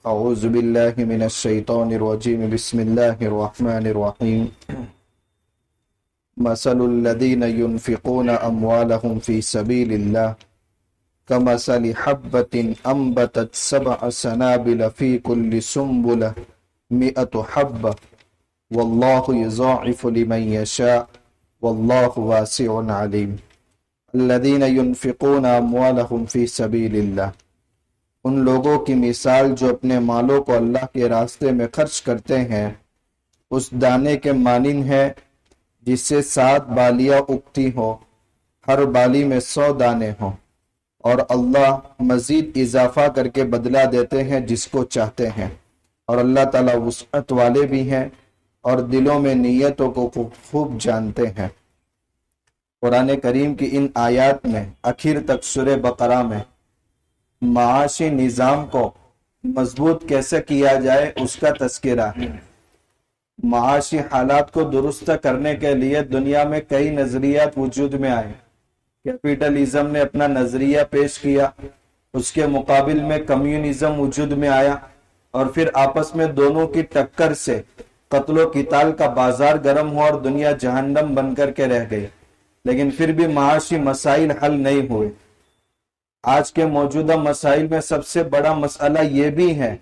اعوذ باللہ من الشیطان الرجیم بسم اللہ الرحمن الرحیم مثل الذین ينفقون اموالهم فی سبیل اللہ کمثل حبۃ انبتت سبع سنابل فی کل سنبلہ مئۃ حبۃ واللہ یضاعف لمن یشاء واللہ واسع علیم۔ الذین ينفقون اموالهم فی سبیل اللہ، ان لوگوں کی مثال جو اپنے مالوں کو اللہ کے راستے میں خرچ کرتے ہیں اس دانے کے مانند ہے جس سے 7 بالیاں اگتی ہو، ہر بالی میں 100 دانے ہوں، اور اللہ مزید اضافہ کر کے بدلہ دیتے ہیں جس کو چاہتے ہیں، اور اللہ تعالیٰ وسعت والے بھی ہیں اور دلوں میں نیتوں کو خوب جانتے ہیں۔ قرآن کریم کی ان آیات میں آخر تک سورہ بقرہ میں معاشی نظام کو مضبوط کیسے کیا جائے اس کا تذکرہ ہے۔ معاشی حالات کو درست کرنے کے لیے دنیا میں کئی نظریات وجود میں آئے۔ کیپیٹلزم نے اپنا نظریہ پیش کیا، اس کے مقابل میں کمیونزم وجود میں آیا، اور پھر آپس میں دونوں کی ٹکر سے قتل و قتال کا بازار گرم ہوا اور دنیا جہنم بن کر کے رہ گئی، لیکن پھر بھی معاشی مسائل حل نہیں ہوئے۔ آج کے موجودہ مسائل میں سب سے بڑا مسئلہ یہ بھی ہے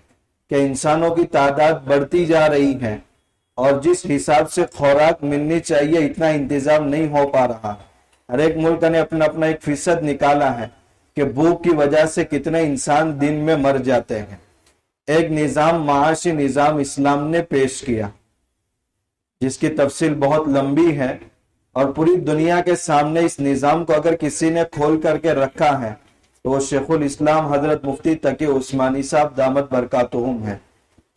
کہ انسانوں کی تعداد بڑھتی جا رہی ہے اور جس حساب سے خوراک ملنی چاہیے اتنا انتظام نہیں ہو پا رہا۔ ہر ایک ملک نے اپنا 1% نکالا ہے کہ بھوک کی وجہ سے کتنے انسان دن میں مر جاتے ہیں۔ ایک نظام، معاشی نظام اسلام نے پیش کیا جس کی تفصیل بہت لمبی ہے، اور پوری دنیا کے سامنے اس نظام کو اگر کسی نے کھول کر کے رکھا ہے تو وہ شیخ الاسلام حضرت مفتی تقی عثمانی صاحب دامت برکاتہم ہیں،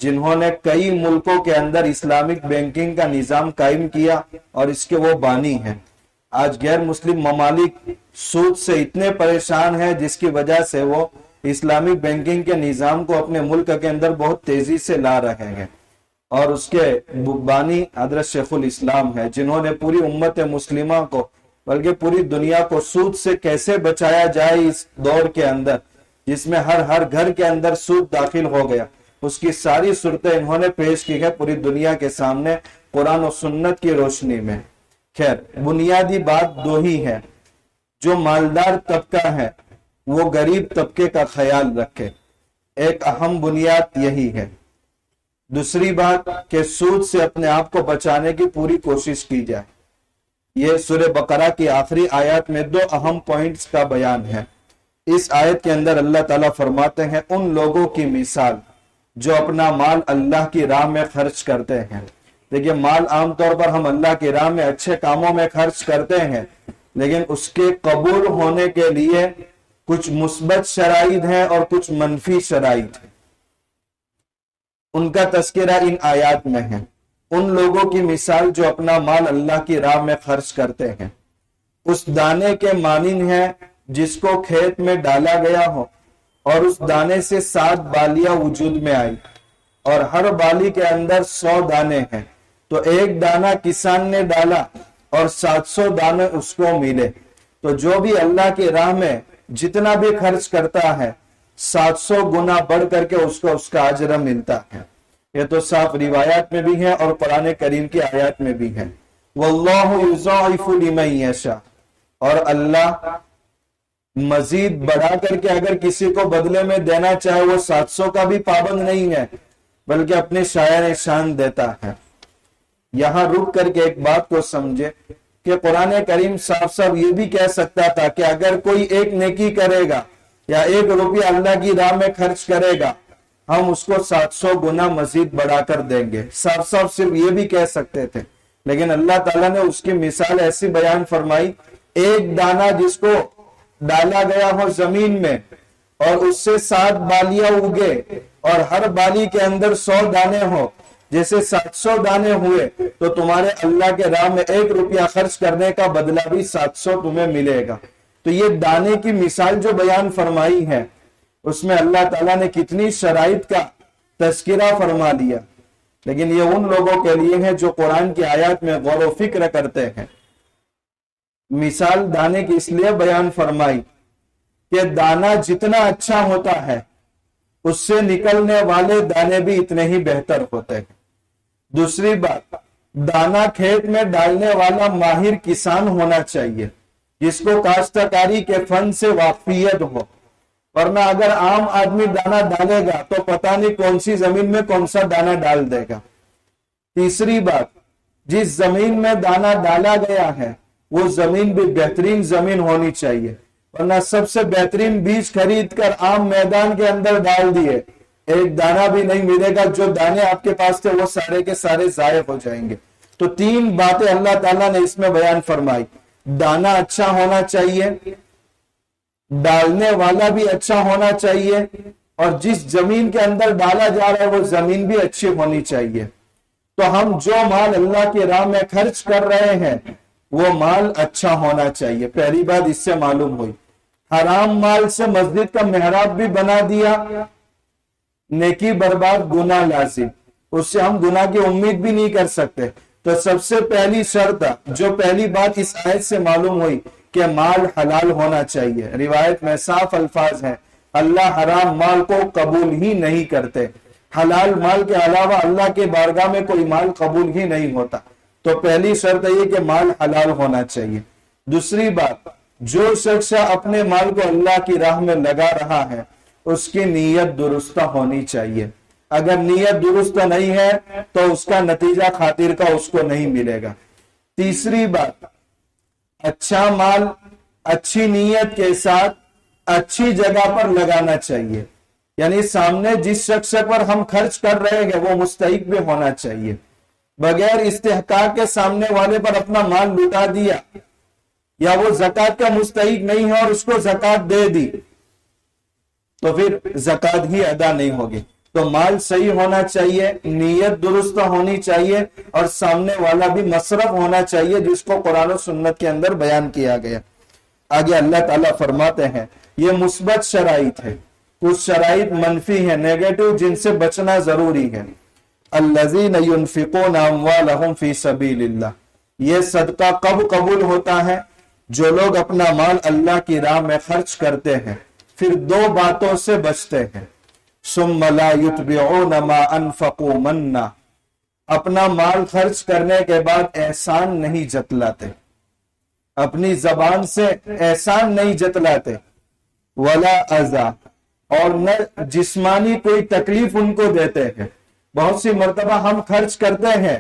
جنہوں نے کئی ملکوں کے اندر اسلامک بینکنگ کا نظام قائم کیا اور اس کے وہ بانی ہیں۔ آج غیر مسلم ممالک سود سے اتنے پریشان ہیں جس کی وجہ سے وہ اسلامک بینکنگ کے نظام کو اپنے ملک کے اندر بہت تیزی سے لا رہے ہیں، اور اس کے بانی حضرت شیخ الاسلام ہے، جنہوں نے پوری امت مسلمہ کو بلکہ پوری دنیا کو سود سے کیسے بچایا جائے اس دور کے اندر جس میں ہر گھر کے اندر سود داخل ہو گیا، اس کی ساری صورتیں انہوں نے پیش کی ہے پوری دنیا کے سامنے قرآن و سنت کی روشنی میں۔ خیر، بنیادی بات 2 ہی ہے۔ جو مالدار طبقہ ہے وہ غریب طبقے کا خیال رکھے، ایک اہم بنیاد یہی ہے۔ دوسری بات کہ سود سے اپنے آپ کو بچانے کی پوری کوشش کی جائے۔ یہ سورہ بقرہ کی آخری آیات میں 2 اہم پوائنٹس کا بیان ہے۔ اس آیت کے اندر اللہ تعالیٰ فرماتے ہیں ان لوگوں کی مثال جو اپنا مال اللہ کی راہ میں خرچ کرتے ہیں۔ دیکھیے، مال عام طور پر ہم اللہ کی راہ میں اچھے کاموں میں خرچ کرتے ہیں، لیکن اس کے قبول ہونے کے لیے کچھ مثبت شرائط ہیں اور کچھ منفی شرائط ہیں۔ ان کا تذکرہ ان آیات میں ہے۔ ان لوگوں کی مثال جو اپنا مال اللہ کی راہ میں خرچ کرتے ہیں اس دانے کے مانند ہے جس کو کھیت میں ڈالا گیا ہو، اور اس دانے سے 7 بالیاں وجود میں آئی، اور ہر بالی کے اندر 100 دانے ہیں، تو ایک دانہ کسان نے ڈالا اور 700 دانے اس کو ملے۔ تو جو بھی اللہ کی راہ میں جتنا بھی خرچ کرتا ہے 700 گنا بڑھ کر کے اس کو اس کا اجر ملتا ہے۔ یہ تو صاف روایات میں بھی ہے اور قرآن کریم کی آیات میں بھی ہے۔ واللہ یضاعف لمن یشاء، اور اللہ مزید بڑھا کر کے اگر کسی کو بدلے میں دینا چاہے وہ 700 کا بھی پابند نہیں ہے بلکہ اپنے شاعر شان دیتا ہے۔ یہاں رک کر کے ایک بات کو سمجھے کہ قرآن کریم صاف صاف یہ بھی کہہ سکتا تھا کہ اگر کوئی ایک نیکی کرے گا یا 1 روپیہ اللہ کی راہ میں خرچ کرے گا ہم اس کو 700 گنا مزید بڑھا کر دیں گے، صاف صاف صرف یہ بھی کہہ سکتے تھے، لیکن اللہ تعالیٰ نے اس کی مثال ایسی بیان فرمائی، ایک دانہ جس کو ڈالا گیا ہو زمین میں اور اس سے 7 بالیاں اگے اور ہر بالی کے اندر 100 دانے ہو، جیسے 700 دانے ہوئے تو تمہارے اللہ کے راہ میں 1 روپیہ خرچ کرنے کا بدلہ بھی 700 تمہیں ملے گا۔ تو یہ دانے کی مثال جو بیان فرمائی ہے اس میں اللہ تعالیٰ نے کتنی شرائط کا تذکرہ فرما دیا، لیکن یہ ان لوگوں کے لیے ہے جو قرآن کی آیات میں غور و فکر کرتے ہیں۔ مثال دانے کی اس لیے بیان فرمائی کہ دانہ جتنا اچھا ہوتا ہے اس سے نکلنے والے دانے بھی اتنے ہی بہتر ہوتے ہیں۔ دوسری بات، دانا کھیت میں ڈالنے والا ماہر کسان ہونا چاہیے، جس کو کاشتکاری کے فن سے واقفیت ہو، ورنہ اگر عام آدمی دانا ڈالے گا تو پتہ نہیں کون سی زمین میں کون سا دانا ڈال دے گا۔ تیسری بات، جس زمین میں دانا ڈالا گیا ہے وہ زمین بھی بہترین زمین ہونی چاہیے، ورنہ سب سے بہترین بیج خرید کر عام میدان کے اندر ڈال دیے، ایک دانا بھی نہیں ملے گا، جو دانے آپ کے پاس تھے وہ سارے کے سارے ضائع ہو جائیں گے۔ تو تین باتیں اللہ تعالیٰ نے اس میں بیان فرمائی، دانا اچھا ہونا چاہیے، ڈالنے والا بھی اچھا ہونا چاہیے، اور جس زمین کے اندر ڈالا جا رہا ہے وہ زمین بھی اچھی ہونی چاہیے۔ تو ہم جو مال اللہ کی راہ میں خرچ کر رہے ہیں وہ مال اچھا ہونا چاہیے، پہلی بات اس سے معلوم ہوئی۔ حرام مال سے مسجد کا محراب بھی بنا دیا، نیکی برباد، گناہ لازم، اس سے ہم گناہ کی امید بھی نہیں کر سکتے۔ تو سب سے پہلی شرط، جو پہلی بات اس آیت سے معلوم ہوئی کہ مال حلال ہونا چاہیے۔ روایت میں صاف الفاظ ہیں، اللہ حرام مال کو قبول ہی نہیں کرتے، حلال مال کے علاوہ اللہ کے بارگاہ میں کوئی مال قبول ہی نہیں ہوتا۔ تو پہلی شرط یہ کہ مال حلال ہونا چاہیے۔ دوسری بات، جو شخص اپنے مال کو اللہ کی راہ میں لگا رہا ہے اس کی نیت درستہ ہونی چاہیے، اگر نیت درست نہیں ہے تو اس کا نتیجہ خاطر کا اس کو نہیں ملے گا۔ تیسری بات، اچھا مال اچھی نیت کے ساتھ اچھی جگہ پر لگانا چاہیے، یعنی سامنے جس شخص پر ہم خرچ کر رہے ہیں وہ مستحق بھی ہونا چاہیے۔ بغیر استحقاق کے سامنے والے پر اپنا مال لٹا دیا، یا وہ زکوٰۃ کا مستحق نہیں ہے اور اس کو زکوٰۃ دے دی تو پھر زکوٰۃ ہی ادا نہیں ہوگی۔ تو مال صحیح ہونا چاہیے، نیت درست ہونی چاہیے، اور سامنے والا بھی مصرف ہونا چاہیے جس کو قرآن و سنت کے اندر بیان کیا گیا۔ آگے اللہ تعالیٰ فرماتے ہیں یہ مثبت شرائط ہے، کچھ شرائط منفی ہیں، نیگیٹو، جن سے بچنا ضروری ہے۔ الذین ينفقون اموالهم فی سبیل اللہ، یہ صدقہ کب قبول ہوتا ہے؟ جو لوگ اپنا مال اللہ کی راہ میں خرچ کرتے ہیں، پھر دو باتوں سے بچتے ہیں۔ ثم لا يتبعون ما انفقوا منا، اپنا مال خرچ کرنے کے بعد احسان نہیں جتلاتے، اپنی زبان سے احسان نہیں جتلاتے، ولا اذى، اور نہ جسمانی کوئی تکلیف ان کو دیتے ہیں۔ بہت سی مرتبہ ہم خرچ کرتے ہیں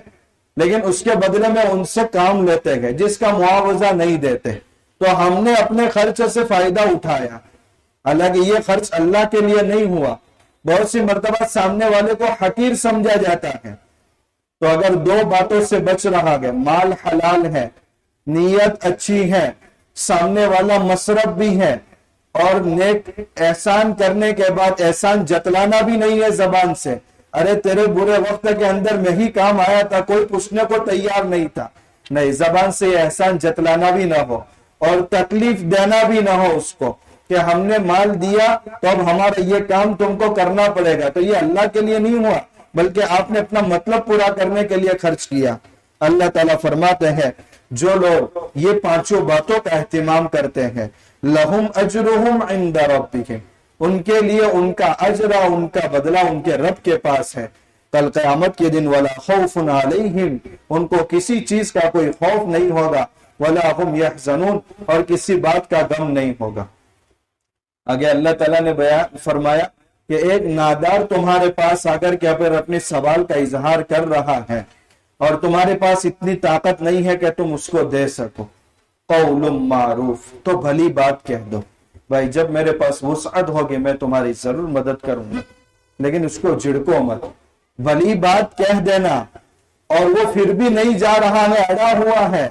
لیکن اس کے بدلے میں ان سے کام لیتے ہیں جس کا معاوضہ نہیں دیتے، تو ہم نے اپنے خرچ سے فائدہ اٹھایا، حالانکہ یہ خرچ اللہ کے لیے نہیں ہوا۔ بہت سی مرتبہ سامنے والے کو حقیر سمجھا جاتا ہے۔ تو اگر دو باتوں سے بچ رہا ہے، مال حلال ہے، نیت اچھی ہے، سامنے والا مصرف بھی ہے، اور نیک احسان کرنے کے بعد احسان جتلانا بھی نہیں ہے زبان سے، ارے تیرے برے وقت کے اندر میں ہی کام آیا تھا، کوئی پوچھنے کو تیار نہیں تھا، نہیں، زبان سے احسان جتلانا بھی نہ ہو اور تکلیف دینا بھی نہ ہو اس کو کہ ہم نے مال دیا تو اب ہمارا یہ کام تم کو کرنا پڑے گا، تو یہ اللہ کے لیے نہیں ہوا بلکہ آپ نے اپنا مطلب پورا کرنے کے لیے خرچ کیا۔ اللہ تعالیٰ فرماتے ہیں جو لوگ یہ پانچوں باتوں کا اہتمام کرتے ہیں، لہم اجرہم عند ربہم، ان کے لیے ان کا اجر، ان کا بدلہ ان کے رب کے پاس ہے۔ کل قیامت کے دن ولا خوف علیہم، ان کو کسی چیز کا کوئی خوف نہیں ہوگا، ولا ہم یحزنون، اور کسی بات کا غم نہیں ہوگا۔ آگے اللہ تعالیٰ نے بیان فرمایا کہ ایک نادار تمہارے پاس آ کر کے پھر اپنے سوال کا اظہار کر رہا ہے اور تمہارے پاس اتنی طاقت نہیں ہے کہ تم اس کو دے سکو، قول معروف، تو بھلی بات کہہ دو، بھائی جب میرے پاس وسعت ہوگی میں تمہاری ضرور مدد کروں گا، لیکن اس کو جھڑکو مت، بھلی بات کہہ دینا، اور وہ پھر بھی نہیں جا رہا ہے، اڑا ہوا ہے،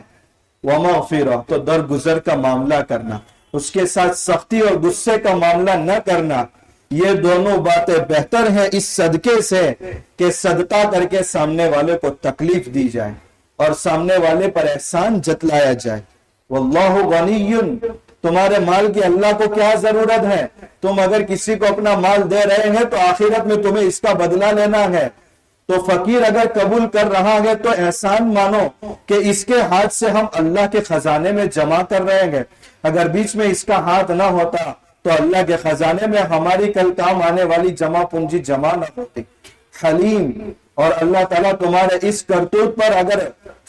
ومغفرہ، تو درگزر کا معاملہ کرنا، اس کے ساتھ سختی اور غصے کا معاملہ نہ کرنا۔ یہ دونوں باتیں بہتر ہیں اس صدقے سے کہ صدقہ کر کے سامنے والے کو تکلیف دی جائے اور سامنے والے پر احسان جتلایا جائے۔ واللہ غنی، تمہارے مال کی اللہ کو کیا ضرورت ہے؟ تم اگر کسی کو اپنا مال دے رہے ہیں تو آخرت میں تمہیں اس کا بدلہ لینا ہے، تو فقیر اگر قبول کر رہا ہے تو احسان مانو کہ اس کے ہاتھ سے ہم اللہ کے خزانے میں جمع کر رہے ہیں، اگر بیچ میں اس کا ہاتھ نہ ہوتا تو اللہ کے خزانے میں ہماری کل کام آنے والی جمع پونجی جمع نہ ہوتی۔ حلیم، اور اللہ تعالیٰ تمہارے اس کرتوت پر اگر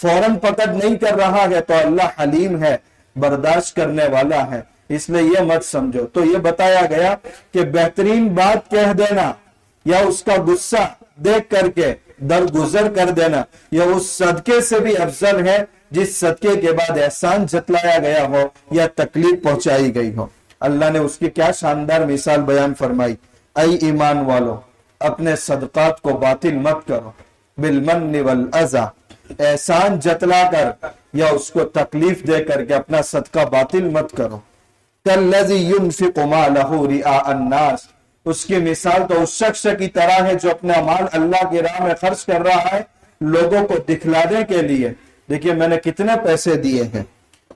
فوراً پکڑ نہیں کر رہا ہے تو اللہ حلیم ہے، برداشت کرنے والا ہے، اس لیے یہ مت سمجھو۔ تو یہ بتایا گیا کہ بہترین بات کہہ دینا یا اس کا غصہ دیکھ کر کے درگزر کر دینا یہ اس صدقے سے بھی افضل ہے جس صدقے کے بعد احسان جتلایا گیا ہو یا تکلیف پہنچائی گئی ہو۔ اللہ نے اس کی کیا شاندار مثال بیان فرمائی، اے ایمان والو اپنے صدقات کو باطل مت کرو، بالمن والاذی، احسان جتلا کر یا اس کو تکلیف دے کر کے اپنا صدقہ باطل مت کرو۔ کالذی ينفق مالہ رئاء الناس، اس کی مثال تو اس شخص کی طرح ہے جو اپنا مال اللہ کی راہ میں خرچ کر رہا ہے لوگوں کو دکھلانے کے لیے، دیکھیے میں نے کتنے پیسے دیے ہیں۔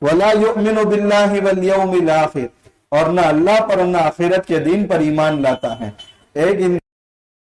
ولا یؤمن باللہ والیوم الاخر، اور نہ اللہ پر نہ آخرت کے دن پر ایمان لاتا ہے۔ ایک